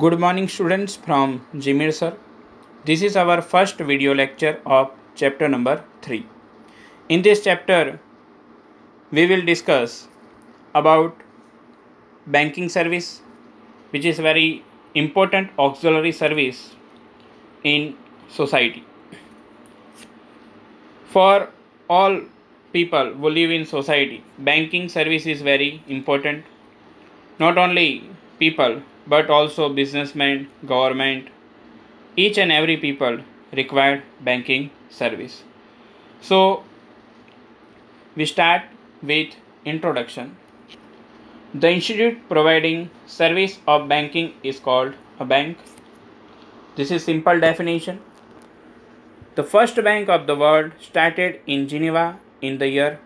Good morning students from Jimir sir. This is our first video lecture of chapter number 3. In this chapter we will discuss about banking service, which is very important auxiliary service in society. For all people who live in society, banking service is very important. Not only people but also businessmen, government, each and every people required banking service. So we start with introduction. The institute providing service of banking is called a bank. This is simple definition. The first bank of the world started in Geneva in the year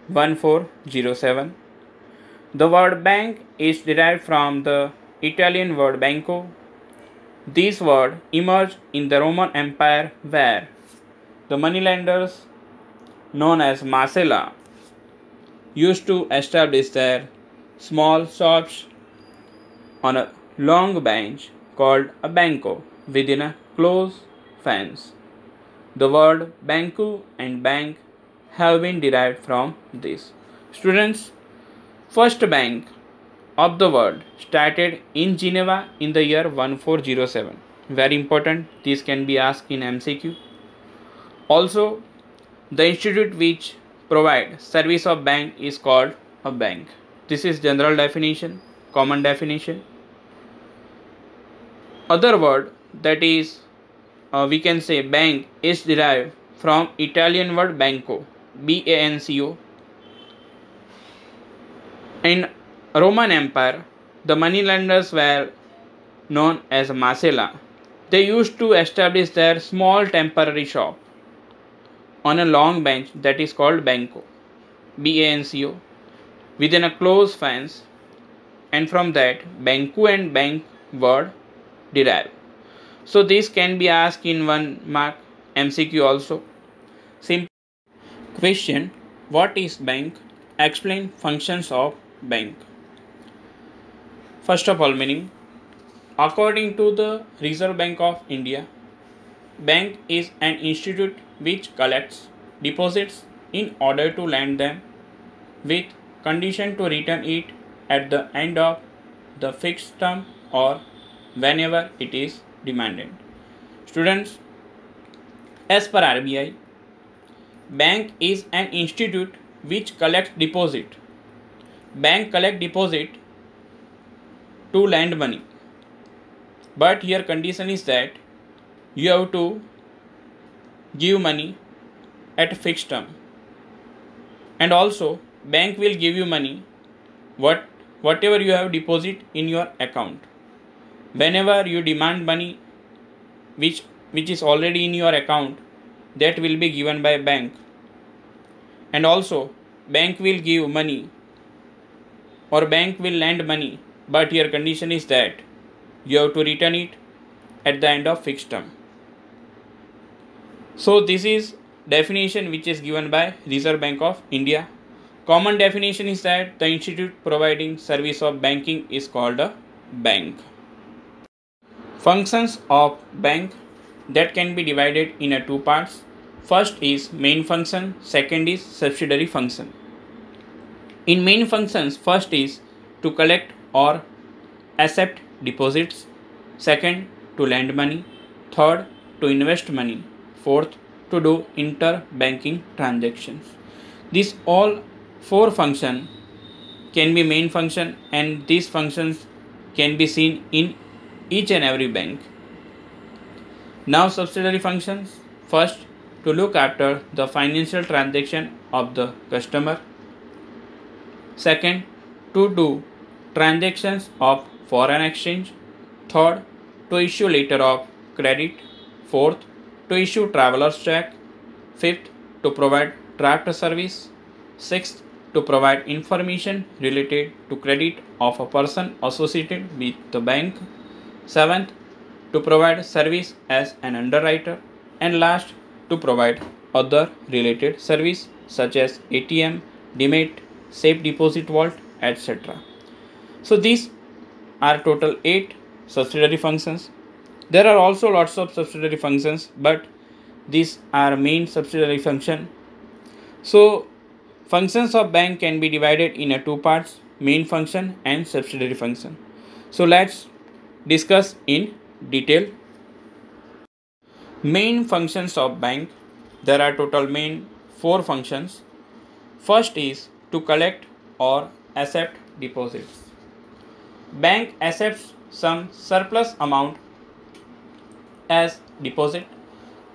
1407. The word bank is derived from the Italian word banco. This word emerged in the Roman Empire where the moneylenders known as Marcella used to establish their small shops on a long bench called a banco within a closed fence. The word banco and bank have been derived from this. Students, first bank of the world started in Geneva in the year 1407. Very important, this can be asked in MCQ. Also, the institute which provide service of bank is called a bank. This is general definition, common definition. Other word, that is we can say bank, is derived from Italian word banco, B-A-N-C-O. In Roman Empire, the moneylenders were known as Marcella. They used to establish their small temporary shop on a long bench that is called banco, B-A-N-C-O, within a closed fence, and from that banco and bank word derived. So this can be asked in 1 mark MCQ also. Simple question: what is bank? Explain functions of bank. First of all, meaning, according to the Reserve Bank of India, bank is an institute which collects deposits in order to lend them with condition to return it at the end of the fixed term or whenever it is demanded. Students, as per RBI, bank is an institute which collects deposit. Bank collect deposit to lend money, but here condition is that you have to give money at a fixed term, and also bank will give you money whatever you have deposit in your account. Whenever you demand money which is already in your account, that will be given by bank, and also bank will give money or bank will lend money, but your condition is that you have to return it at the end of fixed term. So this is definition which is given by Reserve Bank of India. Common definition is that the institute providing service of banking is called a bank. Functions of bank, that can be divided in two parts. First is main function, second is subsidiary function. In main functions, first is to collect or accept deposits, second to lend money, third to invest money, fourth to do inter-banking transactions. These all four functions can be main function, and these functions can be seen in each and every bank. Now subsidiary functions, first to look after the financial transaction of the customer, second to do transactions of foreign exchange, third to issue letter of credit, fourth to issue traveler's check, fifth to provide draft service, sixth to provide information related to credit of a person associated with the bank, seventh to provide service as an underwriter, and last to provide other related service such as ATM, Demat, safe deposit vault, etc. So these are total 8 subsidiary functions. There are also lots of subsidiary functions, but these are main subsidiary function. So functions of bank can be divided in a two parts, main function and subsidiary function. So let's discuss in detail. Main functions of bank. There are total main four functions. First is to collect or accept deposits. Bank accepts some surplus amount as deposit.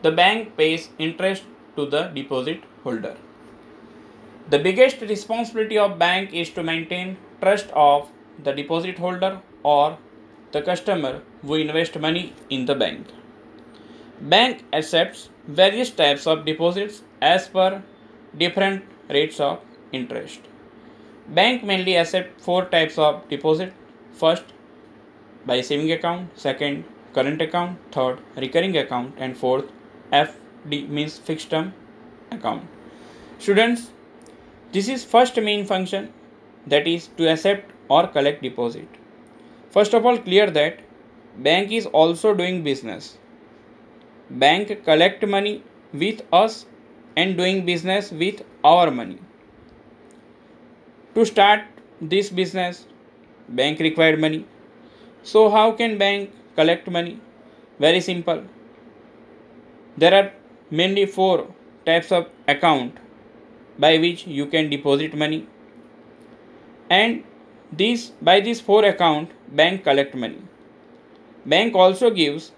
The bank pays interest to the deposit holder. The biggest responsibility of bank is to maintain trust of the deposit holder or the customer who invest money in the bank. Bank accepts various types of deposits as per different rates of interest. Bank mainly accept four types of deposit. First, by saving account, second, current account, third, recurring account, and fourth, FD means fixed term account. Students, this is first main function, that is to accept or collect deposit. First of all, clear that bank is also doing business. Bank collect money with us and doing business with our money. To start this business, bank required money. So how can bank collect money? Very simple. There are mainly four types of account by which you can deposit money, and by these four account bank collect money. Bank also gives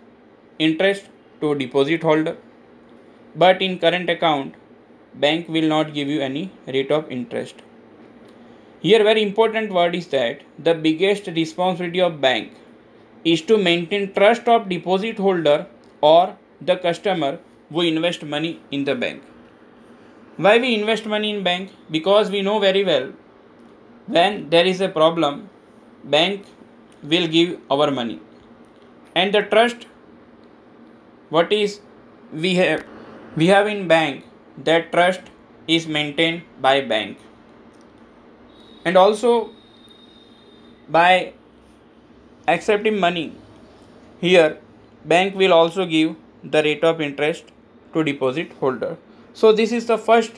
interest to deposit holder, but in current account bank will not give you any rate of interest. Here very important word is that the biggest responsibility of bank is to maintain trust of deposit holder or the customer who invest money in the bank. Why we invest money in bank? Because we know very well when there is a problem, bank will give our money, and the trust what is we have in bank, that trust is maintained by bank. And also by accepting money, here bank will also give the rate of interest to deposit holder. So this is the first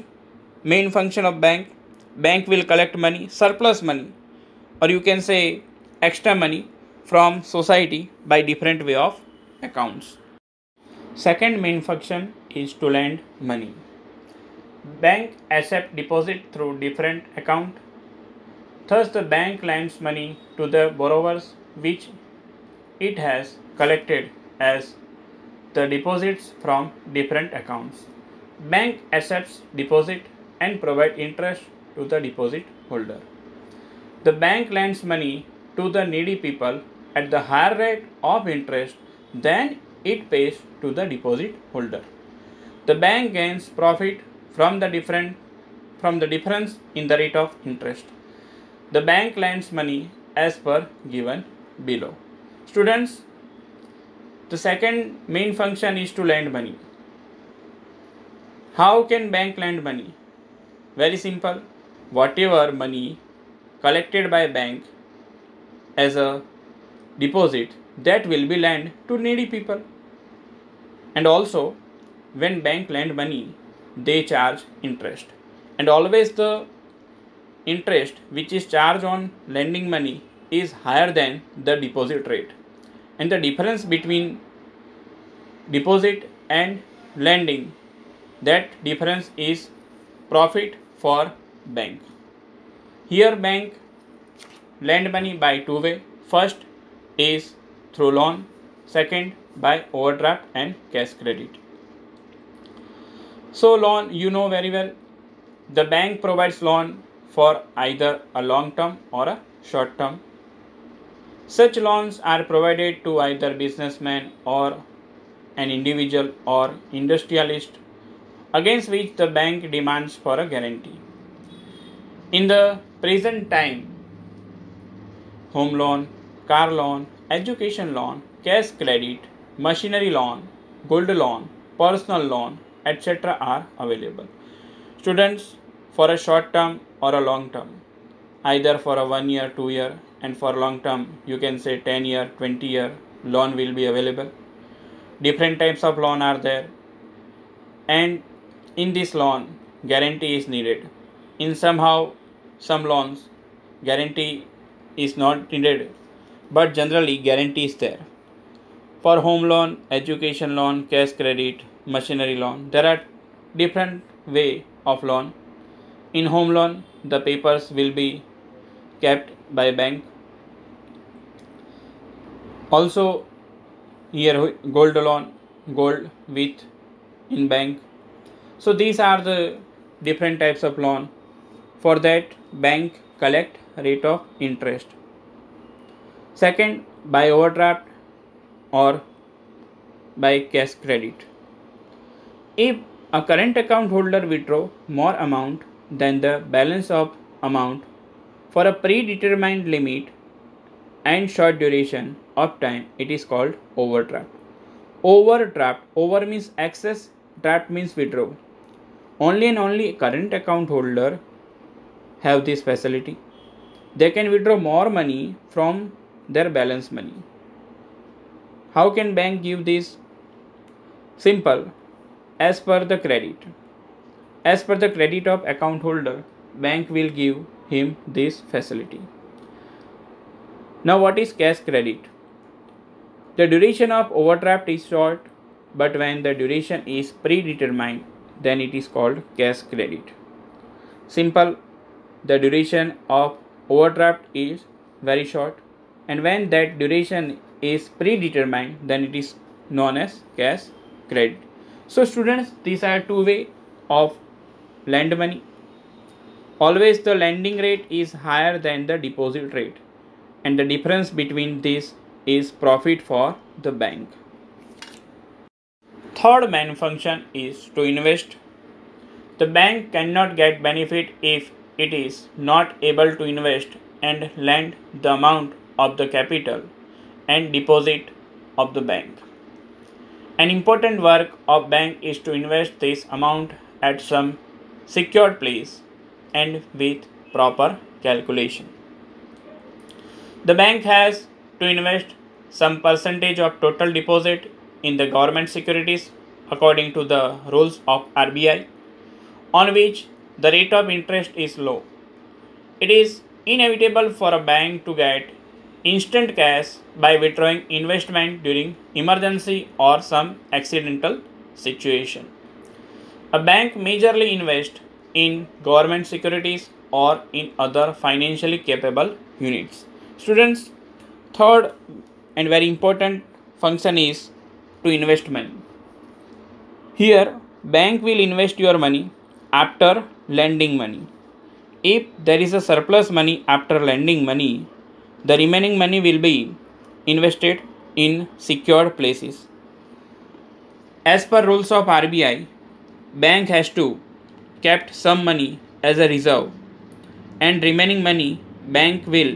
main function of bank. Bank will collect money, surplus money, or you can say extra money from society by different way of accounts. Second main function is to lend money. Bank accept deposit through different account. Thus the bank lends money to the borrowers which it has collected as the deposits from different accounts. Bank accepts deposit and provide interest to the deposit holder. The bank lends money to the needy people at the higher rate of interest than it pays to the deposit holder. The bank gains profit from the difference in the rate of interest. The bank lends money as per given below. Students, the second main function is to lend money. How can bank lend money? Very simple. Whatever money collected by bank as a deposit, that will be lent to needy people. And also when bank lend money, they charge interest, and always the interest which is charged on lending money is higher than the deposit rate, and the difference between deposit and lending, that difference is profit for bank. Here bank lend money by two way. First is through loan, second by overdraft and cash credit. So loan, you know very well, the bank provides loan for either a long term or a short term. Such loans are provided to either businessman or an individual or industrialist, against which the bank demands for a guarantee. In the present time, home loan, car loan, education loan, cash credit, machinery loan, gold loan, personal loan, etc. are available. Students, for a short term or a long term, either for a 1 year, 2 year, and for long term you can say 10 year, 20 year loan will be available. Different types of loan are there, and in this loan guarantee is needed. In some loans guarantee is not needed, but generally guarantee is there. For home loan, education loan, cash credit, machinery loan, there are different way of loan. In home loan, the papers will be kept by bank. Also, here gold loan, gold with in bank. So these are the different types of loan. For that, bank collect rate of interest. Second, by overdraft or by cash credit. If a current account holder withdraw more amount than the balance of amount for a predetermined limit and short duration of time, it is called overdraft. Overdraft, over means excess, draft means withdraw. Only and only current account holder have this facility. They can withdraw more money from their balance money. How can bank give this? Simple. As per the credit. As per the credit of account holder, bank will give him this facility. Now what is cash credit? The duration of overdraft is short, but when the duration is predetermined, then it is called cash credit. Simple. The duration of overdraft is very short, and when that duration is predetermined, then it is known as cash credit. So students, these are two ways of lend money. Always the lending rate is higher than the deposit rate, and the difference between this is profit for the bank. Third main function is to invest. The bank cannot get benefit if it is not able to invest and lend the amount of the capital and deposit of the bank. An important work of bank is to invest this amount at some secured place and with proper calculation. The bank has to invest some percentage of total deposit in the government securities according to the rules of RBI, on which the rate of interest is low. It is inevitable for a bank to get instant cash by withdrawing investment during emergency or some accidental situation. A bank majorly invests in government securities or in other financially capable units. Students, third and very important function is to invest money. Here, bank will invest your money after lending money. If there is a surplus money after lending money, the remaining money will be invested in secured places. As per rules of RBI, bank has to kept some money as a reserve, and remaining money bank will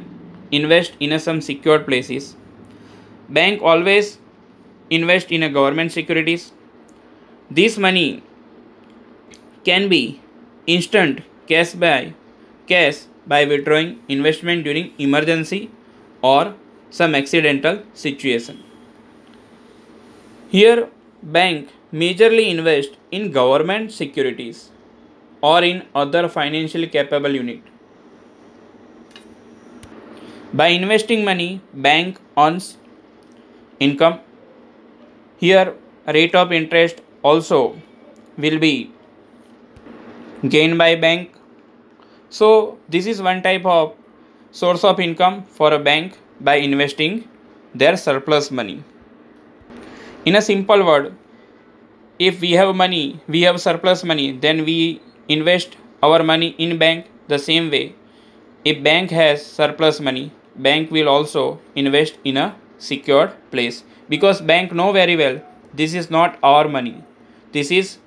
invest in some secured places. Bank always invest in a government securities. This money can be instant cash by withdrawing investment during emergency or some accidental situation. Here, bank majorly invest in government securities or in other financially capable unit. By investing money, bank earns income. Here, rate of interest also will be gained by bank. So this is one type of source of income for a bank by investing their surplus money. In a simple word, if we have money, we have surplus money, then we invest our money in bank the same way. If bank has surplus money, bank will also invest in a secured place, because bank know very well this is not our money. This is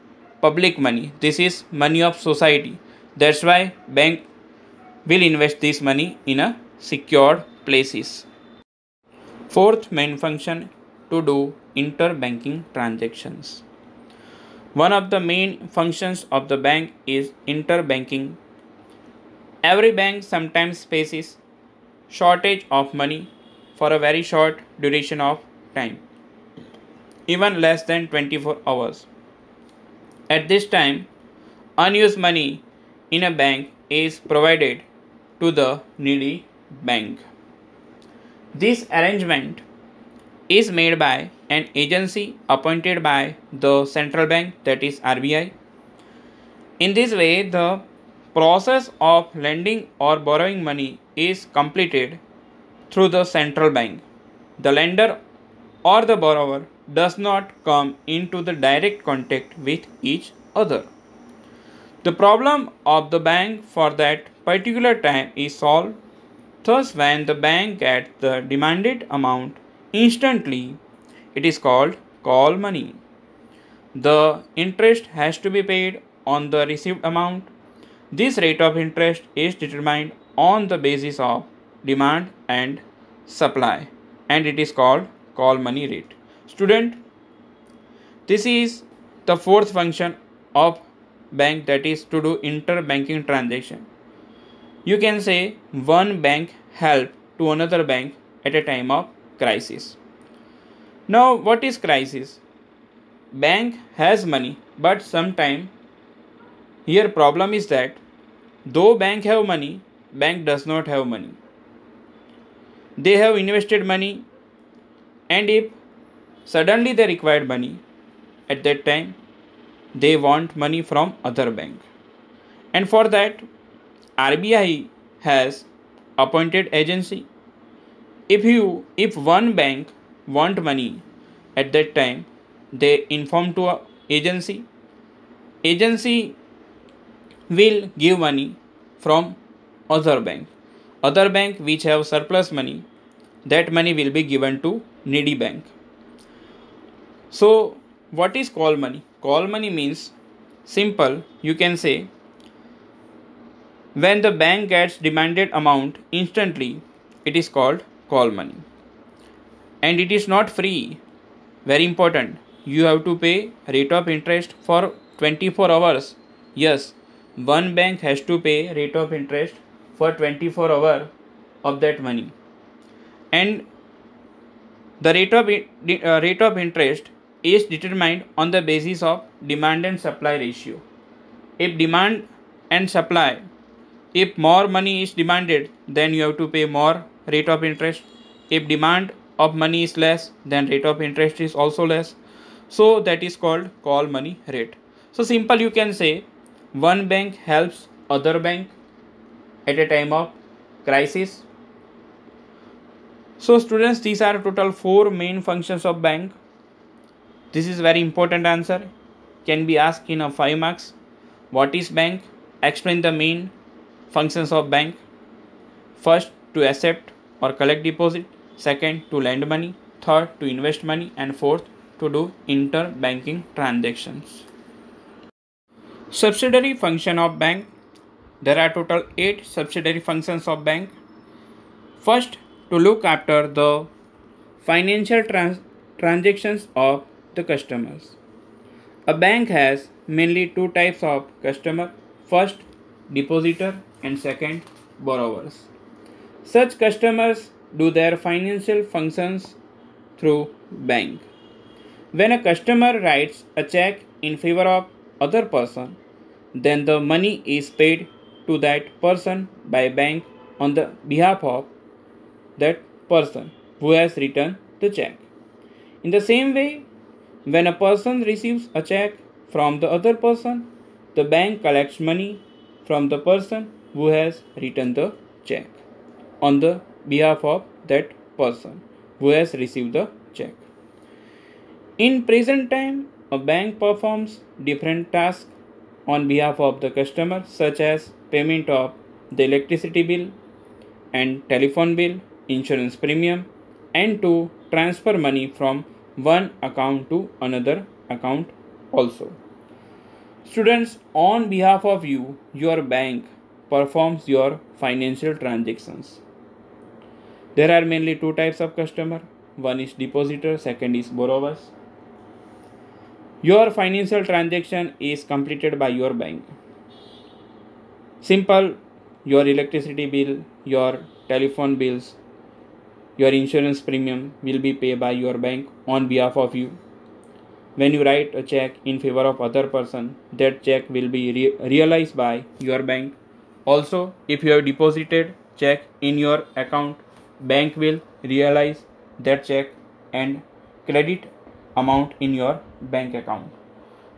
public money. This is money of society. That's why bank will invest this money in a secured places. Fourth main function, to do interbanking transactions. One of the main functions of the bank is interbanking. Every bank sometimes faces shortage of money for a very short duration of time, even less than 24 hours. At this time, unused money in a bank is provided to the needy bank. This arrangement is made by an agency appointed by the central bank, that is RBI. In this way, the process of lending or borrowing money is completed through the central bank. The lender or the borrower does not come into the direct contact with each other. The problem of the bank for that particular time is solved. Thus, when the bank gets the demanded amount instantly, it is called call money. The interest has to be paid on the received amount. This rate of interest is determined on the basis of demand and supply, and it is called call money rate. Student, this is the fourth function of bank, that is to do interbanking transaction. You can say one bank help to another bank at a time of crisis. Now, what is crisis? Bank has money, but sometime here problem is that though bank have money, bank does not have money. They have invested money, and if suddenly they required money, at that time they want money from other bank, and for that RBI has appointed agency. If one bank want money, at that time they inform to a agency. Agency will give money from other bank which have surplus money. That money will be given to needy bank. So what is call money? Call money means simple, you can say when the bank gets demanded amount instantly, it is called call money. And it is not free. Very important. You have to pay rate of interest for 24 hours. Yes, one bank has to pay rate of interest for 24 hours of that money. And the rate of interest is determined on the basis of demand and supply ratio. If demand and supply, if more money is demanded, then you have to pay more rate of interest. If demand of money is less, then rate of interest is also less. So that is called call money rate. So simple, you can say one bank helps other bank at a time of crisis. So students, these are total 4 main functions of bank. This is very important answer. Can be asked in a 5 marks. What is bank? Explain the main functions of bank. First, to accept or collect deposit. Second, to lend money. Third, to invest money. And fourth, to do interbanking transactions. Subsidiary function of bank. There are total 8 subsidiary functions of bank. First, to look after the financial transactions of the customers. A bank has mainly 2 types of customer. First, depositor, and second, borrowers. Such customers do their financial functions through bank. When a customer writes a check in favor of other person, then the money is paid to that person by bank on the behalf of that person who has written the check. In the same way, when a person receives a check from the other person, the bank collects money from the person who has written the check on the behalf of that person who has received the check. In present time, a bank performs different tasks on behalf of the customer, such as payment of the electricity bill and telephone bill, insurance premium, and to transfer money from one account to another account also. Students, on behalf of you, your bank performs your financial transactions. There are mainly 2 types of customer. One is depositor, second is borrowers. Your financial transaction is completed by your bank. Simple, your electricity bill, your telephone bills, your insurance premium will be paid by your bank on behalf of you. When you write a check in favor of other person, that check will be realized by your bank. Also, if you have deposited check in your account, bank will realize that check and credit amount in your bank account.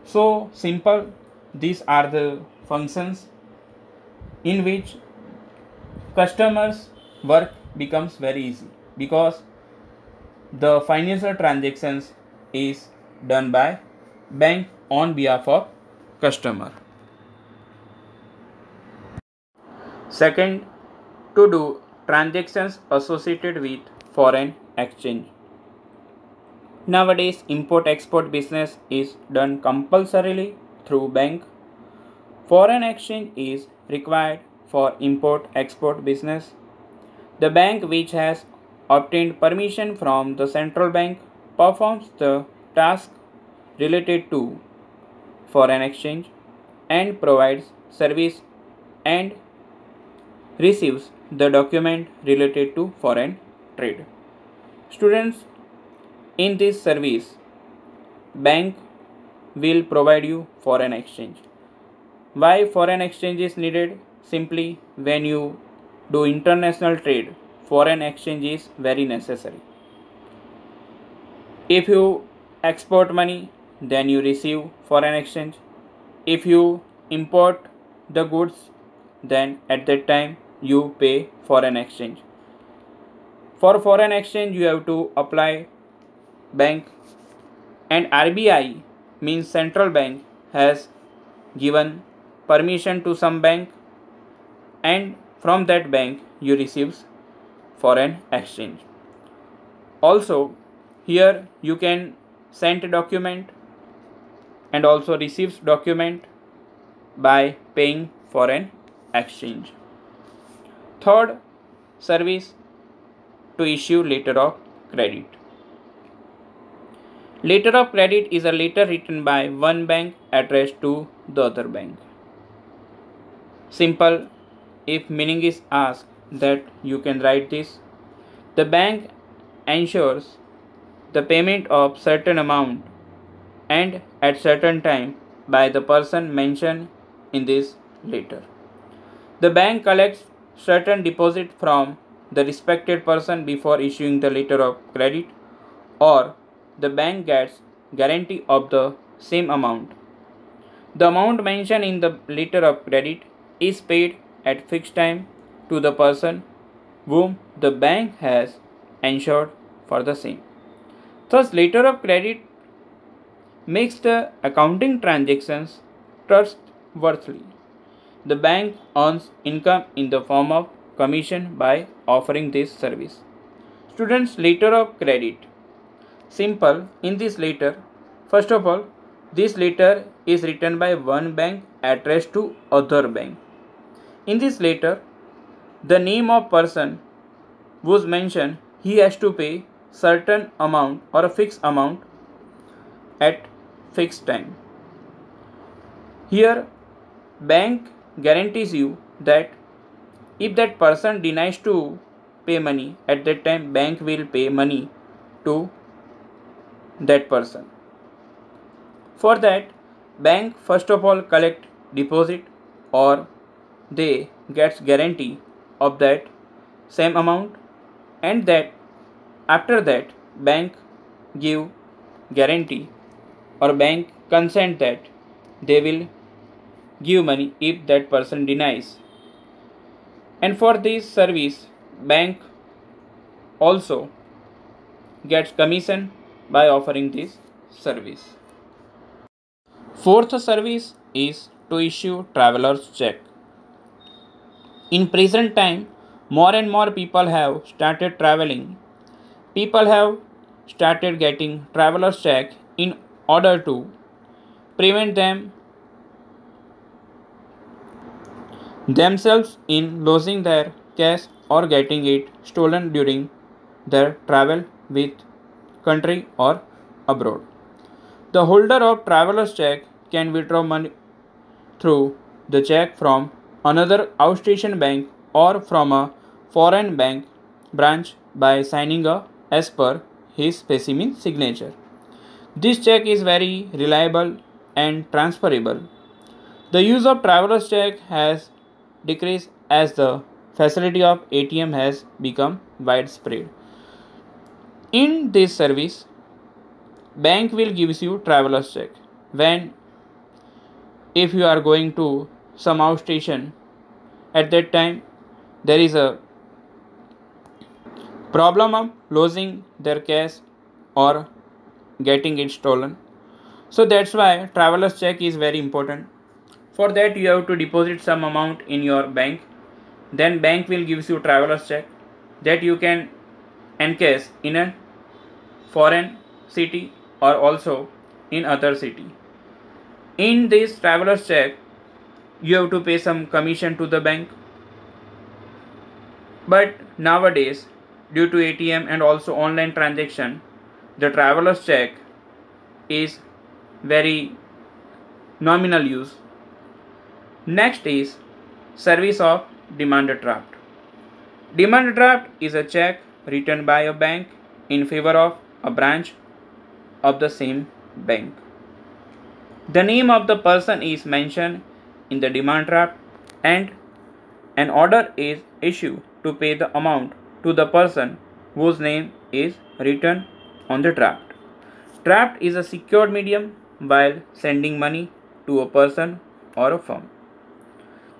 So simple, these are the functions in which customers work becomes very easy because the financial transactions is done by bank on behalf of customer. Second, to do transactions associated with foreign exchange. Nowadays, import-export business is done compulsorily through bank. Foreign exchange is required for import-export business. The bank which has obtained permission from the central bank performs the task related to foreign exchange and provides service and receives the document related to foreign trade. Students, in this service, bank will provide you foreign exchange. Why foreign exchange is needed? Simply when you do international trade, foreign exchange is very necessary. If you export money, then you receive foreign exchange. If you import the goods, then at that time you pay foreign exchange. For foreign exchange, you have to apply bank, and RBI means central bank has given permission to some bank, and from that bank you receive foreign exchange. Also, here you can send a document and also receives document by paying foreign exchange. Third service, to issue letter of credit. Letter of credit is a letter written by one bank addressed to the other bank. Simple, if meaning is asked, that you can write this. The bank ensures the payment of certain amount and at certain time by the person mentioned in this letter. The bank collects certain deposit from the respected person before issuing the letter of credit, or the bank gets guarantee of the same amount. The amount mentioned in the letter of credit is paid at fixed time to the person whom the bank has ensured for the same. Thus, letter of credit makes the accounting transactions trustworthy. The bank earns income in the form of commission by offering this service. Students, letter of credit. Simple, in this letter, first of all, this letter is written by one bank addressed to other bank. In this letter, the name of person was mentioned, he has to pay certain amount or a fixed amount at fixed time. Here, bank guarantees you that if that person denies to pay money, at that time bank will pay money to that person. For that, bank first of all collect deposit, or they gets guarantee of that same amount, and that after that bank give guarantee or bank consent that they will give money if that person denies. And for this service, bank also gets commission by offering this service. Fourth service is to issue traveler's check. In present time, more and more people have started traveling. People have started getting traveler's check in order to prevent themselves in losing their cash or getting it stolen during their travel with country or abroad. The holder of traveler's check can withdraw money through the check from another outstation bank or from a foreign bank branch by signing a as per his specimen signature. This check is very reliable and transferable. The use of traveler's check has decreased as the facility of ATM has become widespread. In this service, bank will gives you traveler's check when if you are going to some outstation at that time there is a problem of losing their cash or getting it stolen. So that's why traveler's check is very important. For that you have to deposit some amount in your bank. Then bank will gives you traveler's check that you can encash in a foreign city or also in other city. In this traveler's check you have to pay some commission to the bank. But nowadays due to ATM and also online transaction, the traveler's check is very nominal use. Next is service of demand draft. Demand draft is a check written by a bank in favor of a branch of the same bank. The name of the person is mentioned in the demand draft and an order is issued to pay the amount to the person whose name is written on the draft. Draft is a secured medium while sending money to a person or a firm.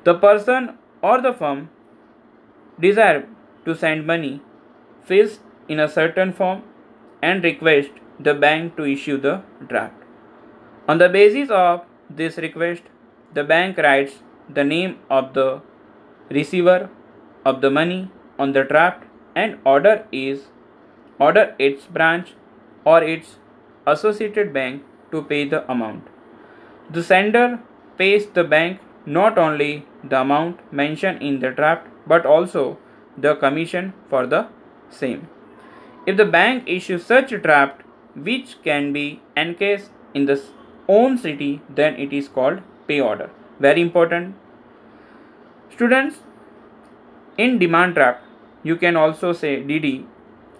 The person or the firm desire to send money fills in a certain form and request the bank to issue the draft. On the basis of this request, the bank writes the name of the receiver of the money on the draft and order its branch or its associated bank to pay the amount. The sender pays the bank not only the amount mentioned in the draft but also the commission for the same. If the bank issues such a draft which can be encased in the own city, then it is called pay order. Very important. Students, in demand draft you can also say DD.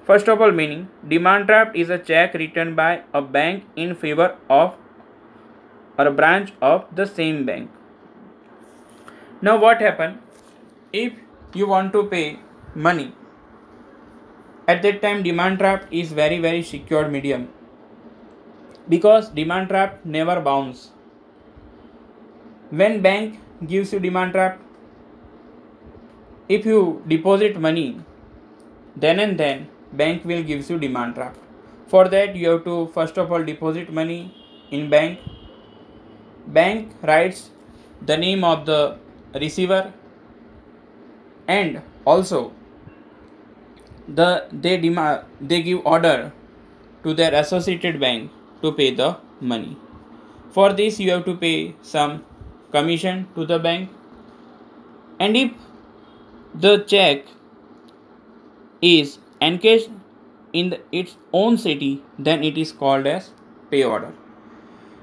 First of all, meaning demand draft is a check written by a bank in favor of or a branch of the same bank. Now what happen if you want to pay money? At that time demand draft is very secured medium because demand draft never bounce. When bank gives you demand draft, if you deposit money then and then bank will gives you demand draft. For that you have to first of all deposit money in bank. Bank writes the name of the receiver and also they give order to their associated bank to pay the money. For this you have to pay some commission to the bank, and if the check is encashed in its own city, then it is called as pay order.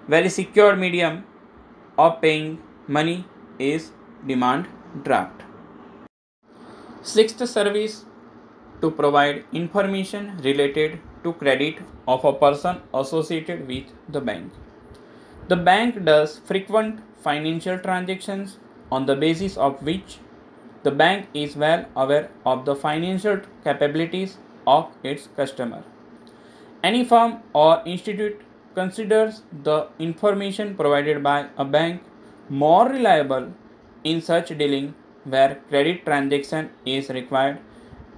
Very secure medium of paying money is demand draft. Sixth service, to provide information related to credit of a person associated with the bank. The bank does frequent financial transactions on the basis of which the bank is well aware of the financial capabilities of its customer. Any firm or institute considers the information provided by a bank more reliable in such dealing where credit transaction is required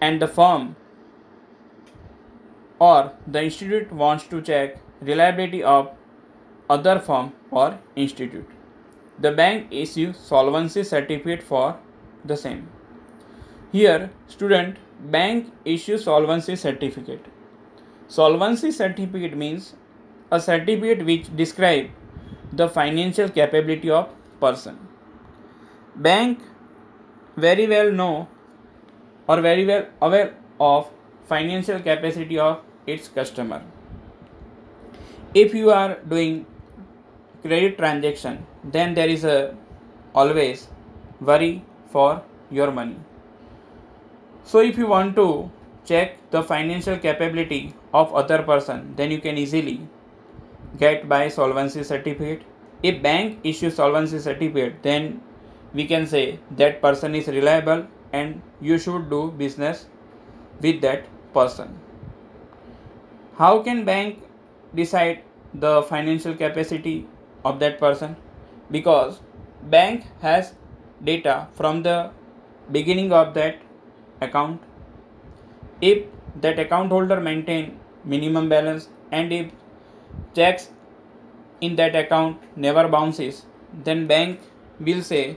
and the firm or the institute wants to check reliability of other firm or institute. The bank issues solvency certificate for the same. Here, student, bank issues solvency certificate. Solvency certificate means a certificate which describes the financial capability of person. Bank very well know or very well aware of financial capacity of its customer. If you are doing credit transaction, then there is always worry for your money. So if you want to check the financial capability of other person, then you can easily get by solvency certificate. If bank issues solvency certificate, then we can say that person is reliable and you should do business with that person. How can bank decide the financial capacity of that person? Because bank has data from the beginning of that account. If that account holder maintain minimum balance and if checks in that account never bounces, then bank will say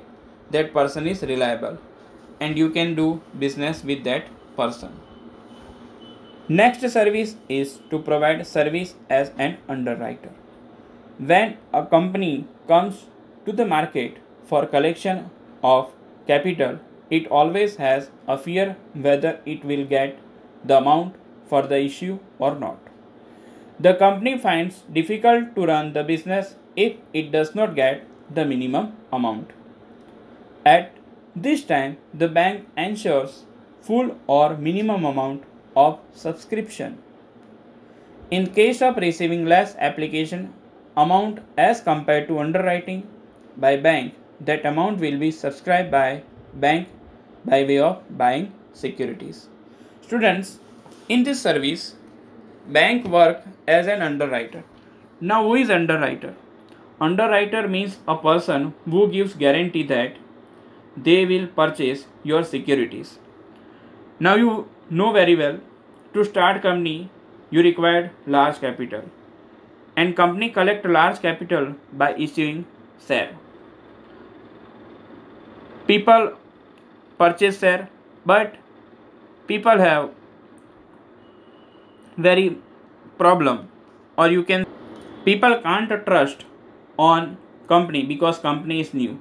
that person is reliable and you can do business with that person. Next service is to provide service as an underwriter. When a company comes to the market for collection of capital, it always has a fear whether it will get the amount for the issue or not. The company finds difficult to run the business if it does not get the minimum amount. At this time, the bank ensures full or minimum amount of subscription. In case of receiving less application amount as compared to underwriting by bank, that amount will be subscribed by bank by way of buying securities. Students, in this service, bank work as an underwriter. Now who is underwriter? Underwriter means a person who gives guarantee that they will purchase your securities. Now you know very well, to start company you required large capital and company collect large capital by issuing share. People purchase share, but people have very problem, or you can people can't trust on company because company is new,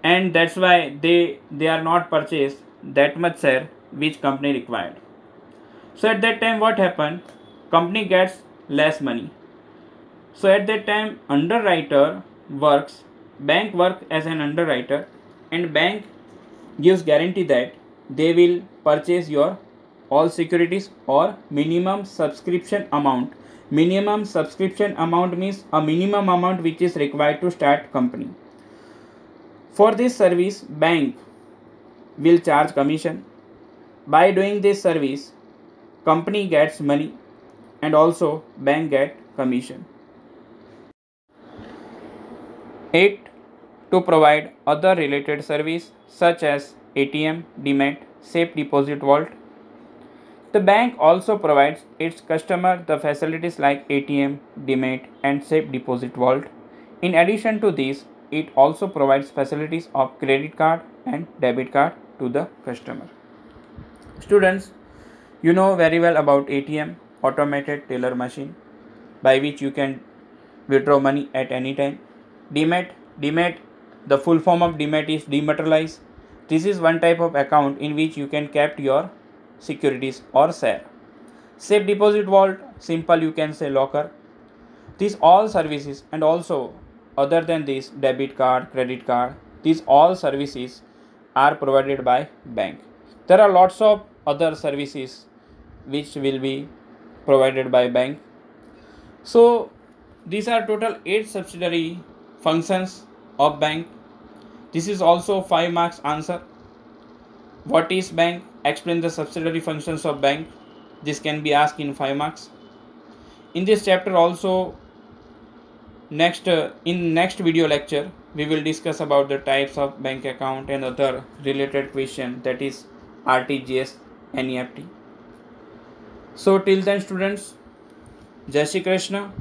and that's why they are not purchase that much share which company required. So at that time what happened, company gets less money. So at that time underwriter works, bank work as an underwriter and bank gives guarantee that they will purchase your all securities or minimum subscription amount. Minimum subscription amount means a minimum amount which is required to start company. For this service, bank will charge commission. By doing this service, company gets money and also bank get commission. 8. To provide other related service such as ATM, Demat, safe deposit vault. The bank also provides its customer the facilities like ATM, Demat and safe deposit vault. In addition to this, it also provides facilities of credit card and debit card to the customer. Students, you know very well about ATM, automated teller machine, by which you can withdraw money at any time. Demat, the full form of Demat is dematerialized. This is one type of account in which you can keep your securities or share. Safe deposit vault, simple you can say locker. These all services, and also other than this debit card, credit card, these all services are provided by bank. There are lots of other services which will be provided by bank. So these are total 8 subsidiary functions of bank. This is also 5 marks answer. What is bank? Explain the subsidiary functions of bank. This can be asked in 5 marks. In this chapter also, in next video lecture, we will discuss about the types of bank account and other related question, that is RTGS, NEFT. So till then students, Jai Shri Krishna.